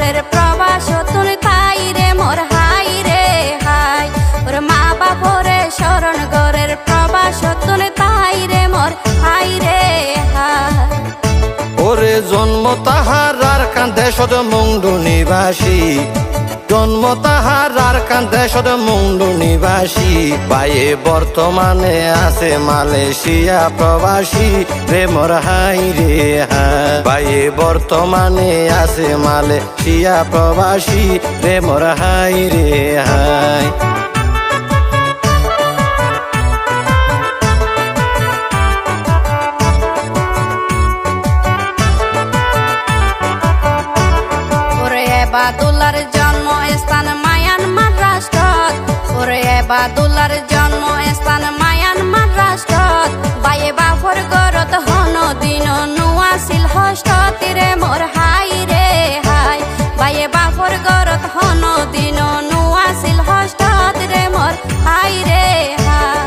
ঘরের প্রবাস তুই তাই রে মোর হাই রে হাই ওর মা বাপরে শরণ ঘরের প্রবাস তুই তাই রে মোর হাই রে হাই ওরে জন্ম তাহার আর কান্দে সদ মুন্ডু নিবাসী জন্ম তাহার আর কান্দে সদ মুন্ডু নিবাসী বাইয়ে বর্তমানে আছে মালয়েশিয়া প্রবাসী রে মোর হাই রে হাই বাইয়ে বর্তমানে আছে মালয়েশিয়া প্রবাসী রে মোর হাই রে হাই বাদুল্লার জন্ম স্থান মায়ানমার রাষ্ট্রত ওরে বাদুল্লার জন্ম স্থান মায়ানমার রাষ্ট্রত বাইয়ে বাফর গরত হন দিন নুয়াছিল হস্ত রে মোর হাই রে হাই বাইয়ে বাফর গরত হন দিন নুয়াছিল হস্ত রে মোর হাই রে হাই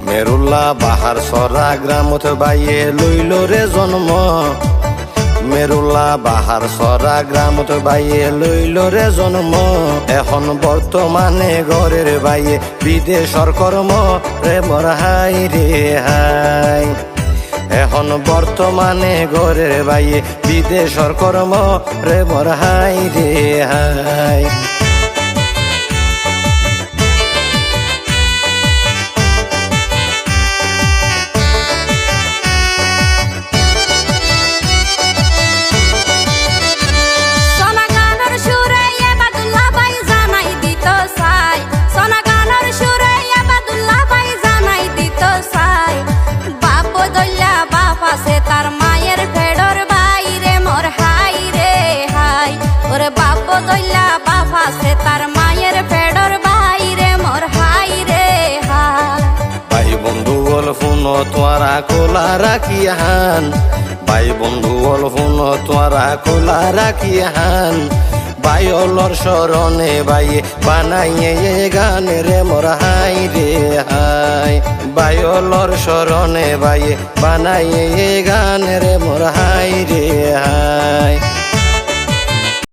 মেরুল্লা বাহার সরা গ্রামত বাইয়ে লইল রে জন্ম মেরুল্লা বাহার সরা গ্রামত বাইয়ে লইল রে জন্ম এখন বর্তমানে ঘরের বাইয়ে বিদেশর কর্ম রে মোর হাই রে হাই এখন বর্তমানে ঘরের বাইয়ে বিদেশর কর্ম রে মোর হাই রে হাই তার মায়ের ফেডর বাইরে মোর হাই রে হাই ওরে বাপ দইলা বাবা সে তার মায়ের ফেডর বাইরে মোর হাই রে হাই ভাই বন্ধু বল ফোন তোরা খোলা রাখি হান ভাই বন্ধু বল ফোন তোরা খোলা রাখি হান বায়লর শরণে বাইয়ে বানাইয়ে গান রে মোর হাই রে হাই বায়লর শরণে বাইয়ে বানাইয়ে গান রে মোর হাই রে হাই।